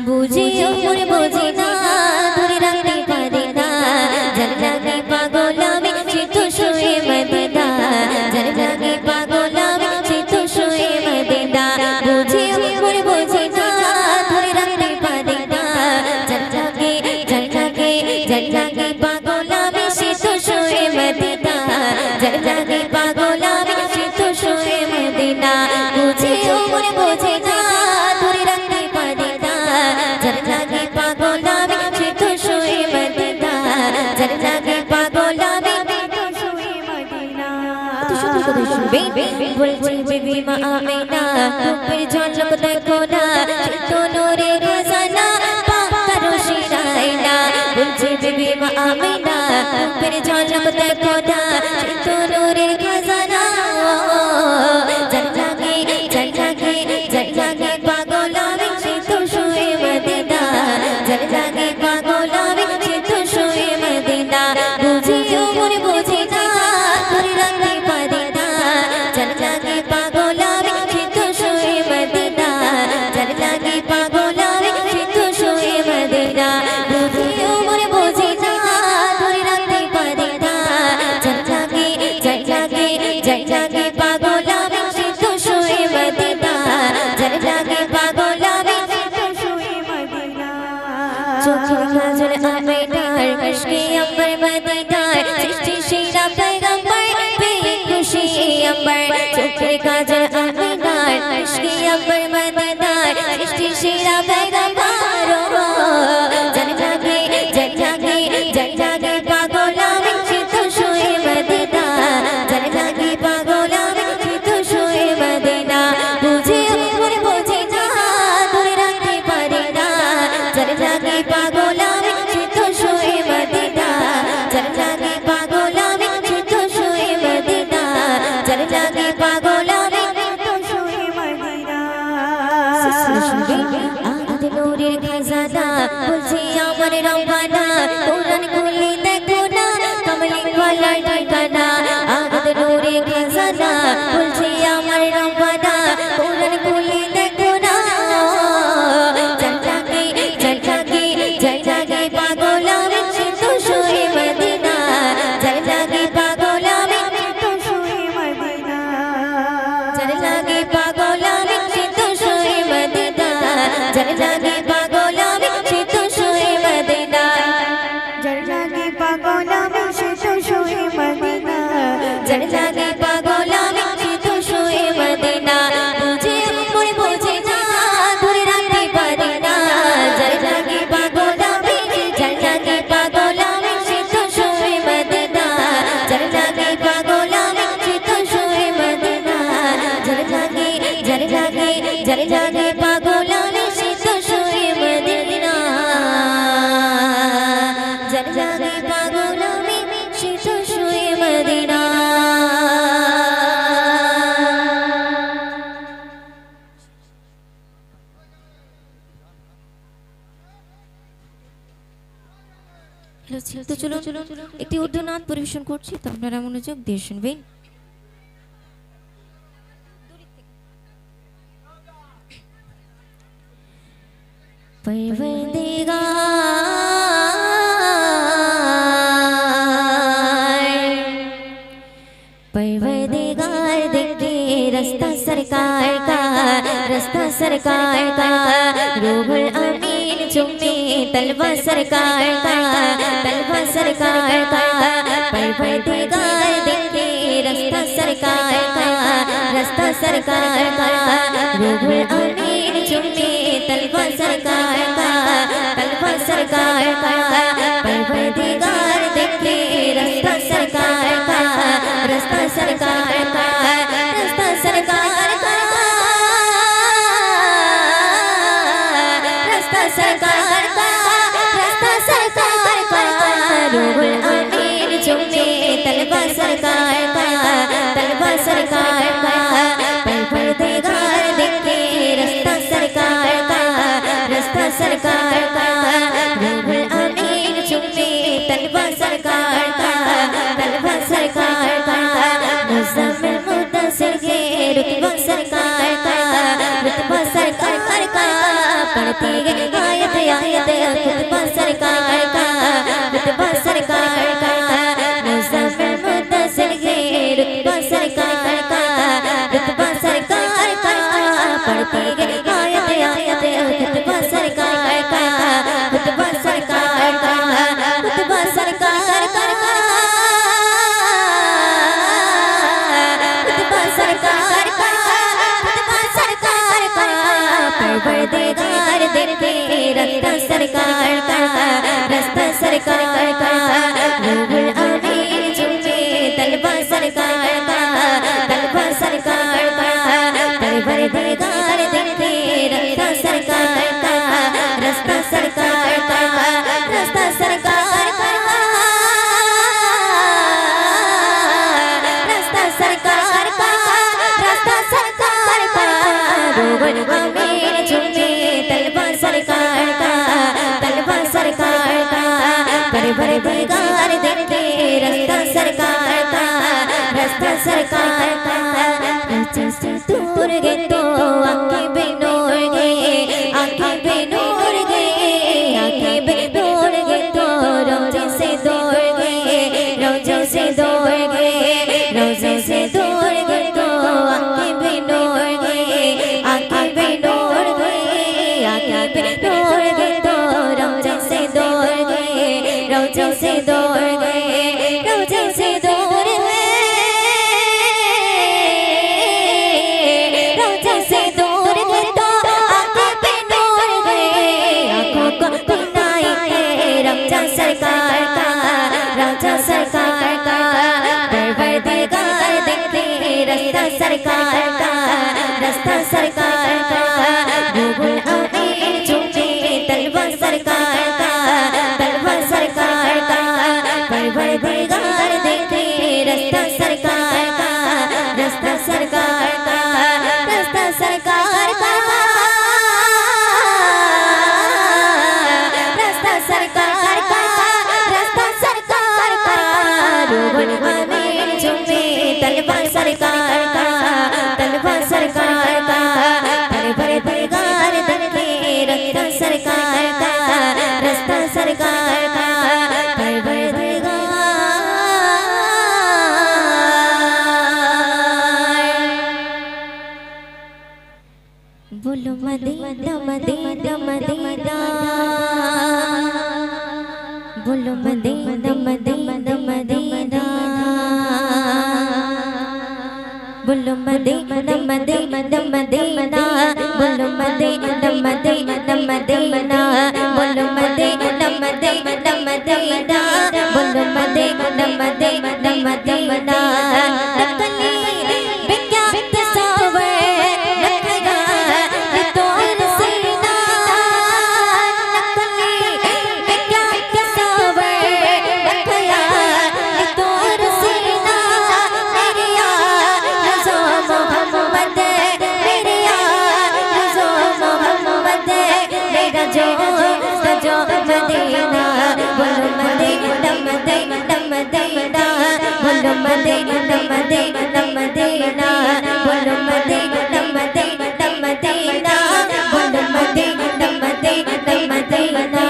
বুঝি ওপর বুঝি না ধরে রাখতে পারি না যার লাগে পাগল আমি সে তো শুয়ে মদিনা যার লাগে পাগল আমি সে তো শুয়ে মদিনা বুঝি ওপর বুঝি না ধরে রাখতে পারি না যার লাগে পাগল আমি সে তো শুয়ে মদিনা যার লাগে পাগল আমি সে তো শুয়ে মদিনা বুঝি ওপর বুঝি না ধরে রাখতে পারি না যার লাগে পাগল আমি সে তো শুয়ে মদিনা যার লাগে পাগল আমি সে তো শুয়ে মদিনা তো শুধু কথা শুনবে বলছি বিবি মা আমিনা রূপের ঝলক দেখো না তো নূরে খজানা পাক রশি রাইনা বলছি বিবি মা আমিনা রূপের ঝলক দেখো না তো নূরে খজানা যার লাগে পাগল আমি সে তো শুয়ে মদিনা যার লাগে পাগল আমি সে তো শুয়ে মদিনা বুঝি ওমর বুঝি না ধরে রাখতে পারি না যার লাগে পাগল আমি সে তো শুয়ে মদিনা যার লাগে পাগল আমি সে তো শুয়ে মদিনা বুঝি ওমর বুঝি না ধরে রাখতে পারি না যার লাগে পাগল আমি সে তো শুয়ে মদিনা যার লাগে পাগল আমি সে তো শুয়ে মদিনা চোখের কাজল আমিনার খুশকি আম্বার মদিনার সৃষ্টি সেরা পয়গম্বর পেয়ে খুশি আম্বার চোখের কাজল আমিনার খুশকি আম্বার মদিনার সৃষ্টি সেরা পয়গম্বর যার লাগে পাগল আমি সে তো শুয়ে মদিনা যার লাগে পাগল আমি সে তো শুয়ে মদিনা বুঝি ওমর বুঝি না ধরে রাখতে পারি না যার লাগে পাগল আমি সে তো শুয়ে মদিনা যার লাগে পাগল আমি সে তো শুয়ে মদিনা যার লাগে পাগল আমি সে তো শুয়ে মদিনা আদ নূরের খজানা বলছি আমার রব্বানা কোরআন খুলে দেখো না কমলি ওয়ালা ঠিকানা আদ নূরের খজানা বলছি আমার রব্বানা কোরআন খুলে দেখো না যার লাগে পাগল আমি সে তো শুয়ে মদিনা যার লাগে পাগল আমি সে তো শুয়ে মদিনা যার লাগে পাগল আমি সে তো শুয়ে মদিনা যার লাগে পাগল আমি সে তো শুয়ে মদিনা যার লাগে পাগল আমি সে তো শুয়ে মদিনা যার লাগে পাগল আমি সে তো শুয়ে মদিনা বুঝি ওমর বুঝি না ধরে রাখতে পারি না যার লাগে পাগল আমি যার লাগে পাগল আমি সে তো শুয়ে মদিনা যার লাগে পাগল আমি সে তো শুয়ে মদিনা যার লাগে পাগল আমি সে তো শুয়ে মদিনা যার লাগে পাগল আমি সে তো শুয়ে মদিনা তো চলো একটি উর্দু নাচ পরিবেশন করছি তো আপনারা মনোযোগ দিয়ে শুনবেন परवरदिगार देखे रास्ता सरकार का रूहुल अमीन चुम्मे तलवा सरकार का परवरदिगार देखे रास्ता सरकार का रूहुल अमीन चुम्मे तलवा सरकार का परवरदिगार देखे रास्ता सरकार का रास्ता सरकार का रूहुल अमीन चुम्मे तलवा सरकार का परवरदिगार देखे रास्ता सरकार का रूहुल अमीन चुम्मे तलवा सरकार का मुज़म्मिल मुद्दस्सिर के रुतबा सरकार का पढ़ती है सरकार का, रुतबा सरकार का, मुज़म्मिल मुद्दस्सिर के रुतबा सरकार का, रुतबा सरकार का, पढ़ती गई आयत आयत रुतबा सरकार का, रुतबा सरकार का, रुतबा सरकार का, रुतबा सरकार का, रुतबा सरकार का, परवरदिगार दिल के रास्ता सरकार का, रास्ता सरकार का, रूहुल अमीन जुम्मे तलबा सरकार का, तलबा सरकार का, परवरदिगार दिल के रास्ता सरकार का, रास्ता सरकार का, रास्ता सरकार का, रास्ता सरकार का, रास्ता सरकार का, रूहुल अमीन जुम्मे तलबा सरकार का, तलबा सरकार का, परवरदिगार दिल के रास्ता सरकार का, रास्ता सरकार का, जैसे दूर गए तो आंखें बेनूर गए, आंखें बेनूर गए, आंखें बेनूर गए तो रोज़े से दूर गए, रोज़े से दूर गए, रोज़े से दूर गए तो आंखें बेनूर गए, आंखें बेनूर गए, आंखें बेनूर गए तो रोज़े से दूर गए, रोज़े से दूर गए, रोज़े से दूर गए, रोज़े से दूर गए तो आंखें बेनूर गए, आंखों को गुनाई है रमज़ान सरकार का, रमज़ान सरकार का, परवरदिगार देखे रास्ता सरकार का, रास्ता सरकार का, रूहुल अमीन जुम्मे तलबा सरकार का, तलबा सरकार का, परवरदिगार देखे रास्ता सरकार का, रास्ता सरकार का, रास्ता सरकार का, रास्ता सरकार का, रास्ता सरकार का, रूहुल अमीन जुम्मे तलबा सरकार का, तलबा सरकार का, परवरदिगार देखे रास्ता सरकार का, रास्ता सरकार का, परवरदिगार। बोलो मदीना मदीना मदीना, बोलो मदीना मदीना मदीना, बोलो मदीना मदीना मदीना, बोलो मदीना मदीना मदीना, बोलो मदीना मदीना मदीना, बोलो मदीना मदीना मदीना, नकली बिक्या तस्वर नखरा ये तो सीना, नकली बिक्या तस्वर नखरा ये तो सीना, मेरी याज़ो मोहम्मद, मेरी याज़ो मोहम्मद, मेरा जो सजो मदीना, बोलो मदीना मदीना मदीना, बोलो मदीना मदीना मदीना, बोलो मदीना मदीना मदीना, बोलो मदीना मदीना मदीना,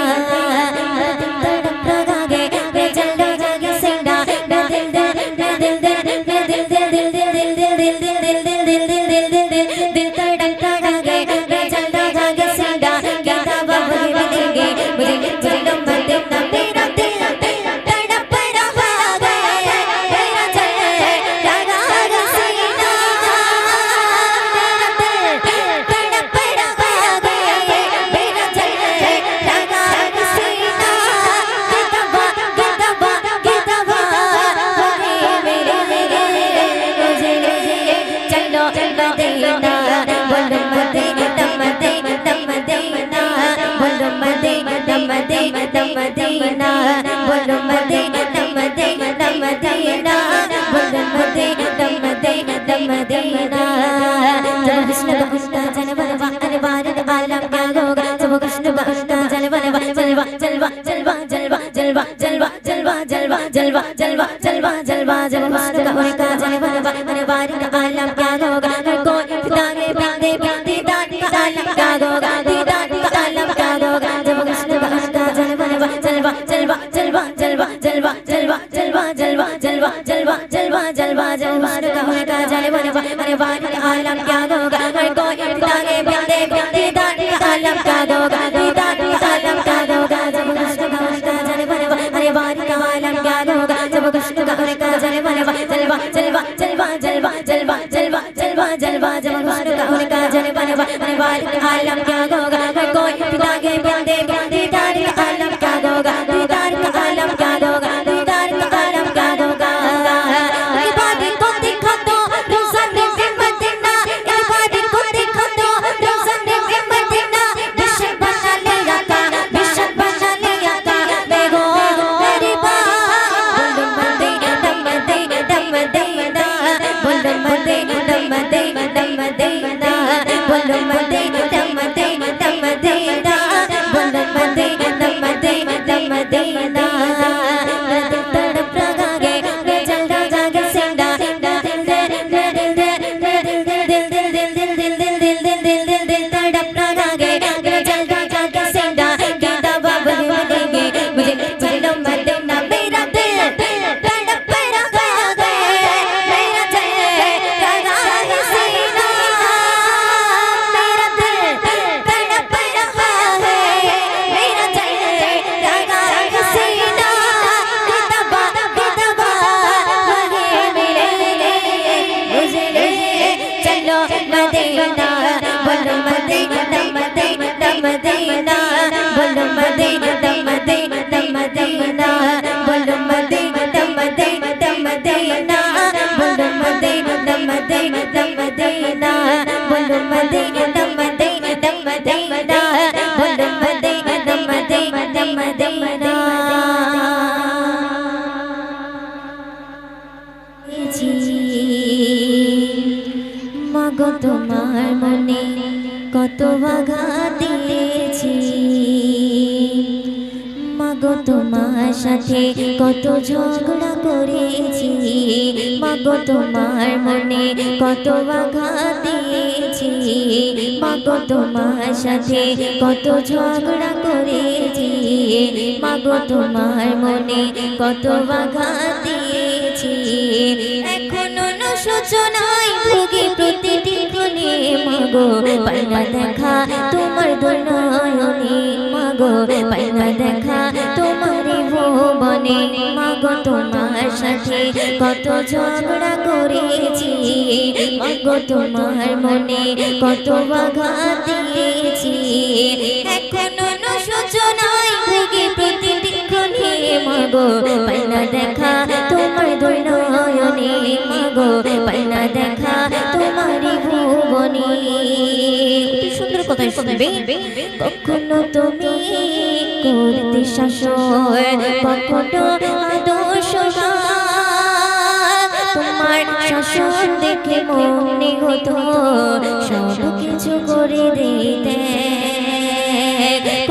तड़प लगा गे जल लगा गे सीना, दिल दिल दिल दिल दिल दिल दिल दिल दिल दिल दिल दिल दिल दिल दिल दिल दिल दिल तड़प लगा गे जल लगा गे सीना, गीता बाबू देंगे मुझे बोलो मदीना, मेरा दिल तड़प रहा है, मेरा जल लगा गे सीना, मेरा दिल तड़प रहा है, मेरा जल लगा गे सीना, गीता बा मेरे मेरे मुझे चलो मदीना, बोलो मदीना मदीना मदीना, बोलो मदीना मदीना मदीना, बोलो मदीना मदीना मदीना, बोलो मदीना मदीना मदीना, जब कृष्ण का जनवरवा अनवारद आलम क्या होगा, जब कृष्ण का जनवरवा जलवा जलवा जलवा जलवा जलवा जलवा जलवा जलवा जलवा जलवा जलवा जलवा जलवा का जनवरवा अनवारद आलम क्या होगा, हर कोई पितागे पितागे पितागे आलम क्या होगा, पितागे आलम क्या होगा, जब कृष्ण का जनवरवा जलवा जलवा कहने का जाने बने अरे वार का आलम क्या होगा हर कोई तागे प्यारे दीदार का आलम क्या होगा दीदार का आलम क्या होगा जब कृष्ण कहने का जाने बने अरे वार का आलम क्या होगा जब कृष्ण कहने का जाने बने जलवा जलवा जलवा जलवा जलवा जलवा जलवा जलवा जब कृष्ण कहने का जाने बने अरे वार का आलम क्या होगा हर कोई तागे प्यारे दीदार का आलम क्या होगा दीदार का आलम क्या होगा दीदार का आलम क्या होगा इबादत को देखो तो रोज़ान में मदीना इबादत को देखो तो रोज़ान में मदीना बिशक बना लिया का बेगो मेरी बात दम दे ना बोलो मदे दम दे ना बोलो मदे दम दे ना बोलो मदे दम दे ना तड़प रहा गे चल रहा गे सिंदा तड़प रहा गे चल रहा गे सिंदा गीता बाबू मिलेंगे मुझे चलो मदीना मेरा दिल तड़प रहा गे मेरा दिल रहा है सीना मेरा दिल तड़प रहा है मेरा दिल रहा है सीना गीता वही मिलेंगे मुझे चलो मदीना बोलो मदीना मदीना बोलो मदीना मदीना बोलो मदीना मदीना बोलो मदीना मदीना बोलो मदीना मदीना बोलो मदीना মাগো তোমার মনে কত আঘাত দিয়েছি মাগো তোমার সাথে কত ঝগড়া করেছি মাগো তোমার মনে কত আঘাত দিয়েছি মাগো তোমার সাথে কত ঝগড়া করেছি মাগো তোমার মনে কত আঘাত দিয়েছি এখনো না সূচনায় ভুগি প্রতিদিন ক্ষণে মাগো পাইনা দেখা তোমার দুনয়নে মাগো পাইনা দেখা তোমার ভুবনে মাগো তোমার সাথে কত ঝগড়া করেছি মাগো তোমার মনে কত আঘাত দিয়েছি এখনো না সূচনায় ভুগি প্রতিদিন ক্ষণে মাগো পাইনা দেখা তোমার দুনয়নে মাগো পাইনা দেখা তোমার ভুবনে সুন্দর কথা শুনবে কখনো তুমি করতে শাসন কখনো আদর্শ তোমার শাসন দেখে মনে হতো সব কিছু করে দিতে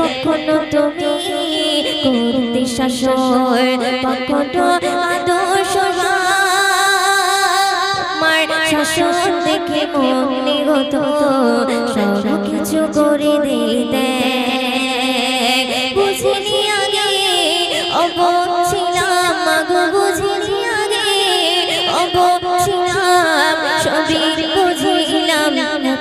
কখনো তুমি করতে শাসন কখনো আদর্শ শাসন দেখে মনে হতো সব কিছু করে দিতে বুঝিনি আগে অবক ছিলাম মাগো বুঝিনি আগে অবক ছিলাম সবই বুঝিলাম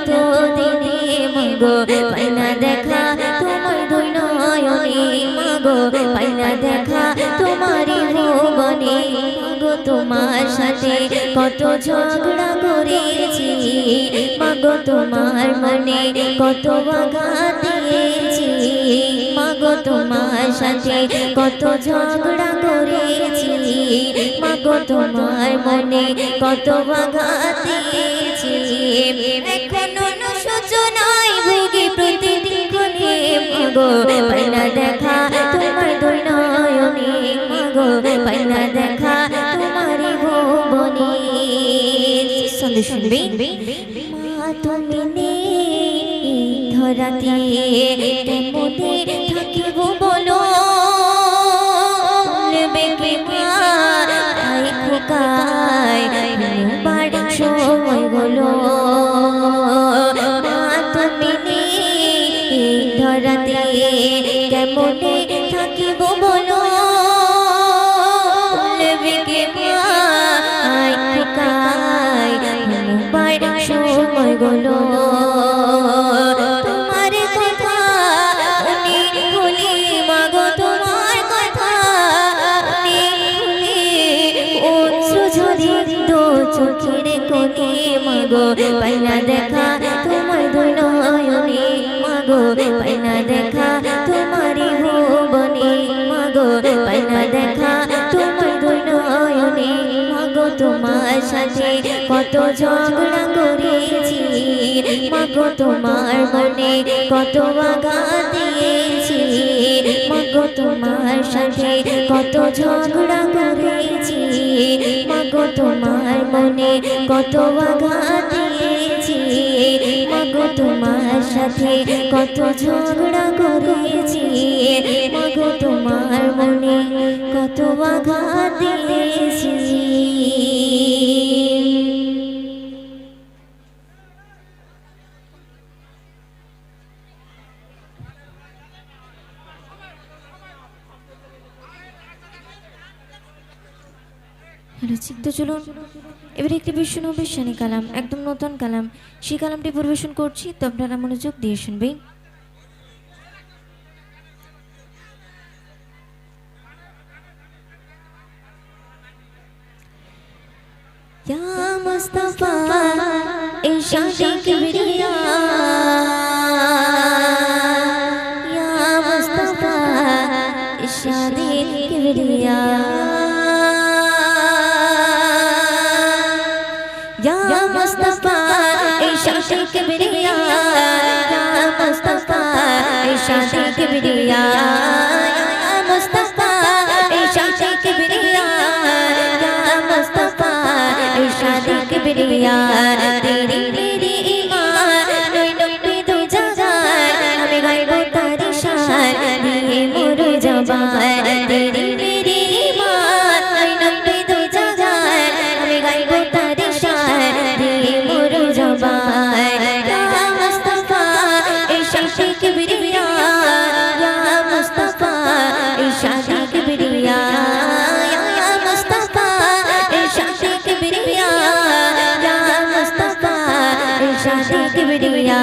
তো দিনে মাগো পাইনা দেখা তোমার দুই নয়নে মাগো পাইনা দেখা তোমারই ভুবনে মাগো তোমার সাথে কত ঝগড়া করেছি মাগো তোমার মনে কত আঘাত দিয়েছি মাগো তোমার সাথে কত ঝগড়া করেছি মাগো তোমার মনে কত আঘাত দিয়েছি এখনো না সূচনায় ভুগি প্রতিদিন ক্ষণে মাগো পাইনা দেখা তোমার দুই নয়নে মাগো পাইনা দেখা তোমারই ভুবনে সন্দেশ শুনবে মা তুমি নেই ধরাতে কেমনে থাকিব বলো নেবে কে মা আই খোকায় বার সময় হলো মা তুমি নেই ধরাতে কেমনে থাকিব বলো নেবে কে মা আই মাগো পাইনা দেখা তোমার দুই নয়নে মাগো পাইনা দেখা তোমারি ভুবনে মাগো পাইনা দেখা তোমার দুই নয়নে মাগো তোমার সাথে কত ঝগড়া করেছি মাগো তোমার মনে কত আঘাত দিয়েছি মাগো তোমার সাথে কত ঝগড়া করেছি মাগো তোমার মনে কত আঘাত দিয়েছি মাগো তোমার সাথে কত ঝগড়া করেছি মাগো তোমার মনে কত আঘাত দিয়েছি। তো চলুন এবারে একটি বিষ্ণু শানী কালাম, একদম নতুন কালাম, সেই কালামটি পরিবেশন করছি, তো আপনারা মনোযোগ দিয়ে শুনবেন। ইয়া মুস্তাফা ইরশাদে কিবরিয়া, ইয়া মুস্তাফা ইরশাদে কিবরিয়া, या मुस्तफा इरशाद किबरिया, या मुस्तफा इरशाद किबरिया, या मुस्तफा इरशाद किबरिया, या मुस्तफा इरशाद किबरिया, तेरी मेरी ईमान नूर पे दो जहान, हमें गायबो तारी शान दिए मोर जबान, तेरी मेरी ईमान नूर पे दो जहान, हमें गायबो तारी शान दिए मोर जबान, या मुस्तफा इरशाद किबरिया, या मुस्तफा इरशाद किबरिया, या मुस्तफा इरशाद किबरिया, या मुस्तफा इरशाद किबरिया,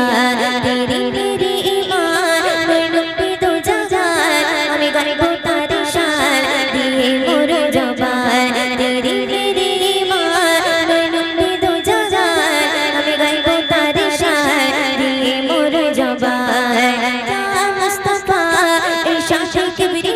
तेरी मेरी ईमान नूर पे दो जहान, हमें गायबो तारी शान दिए मोर जबान, तेरी मेरी ईमान नूर पे दो जहान, हमें गायबो तारी शान दिए मोर जबान, या मुस्तफा इरशाद किबरिया,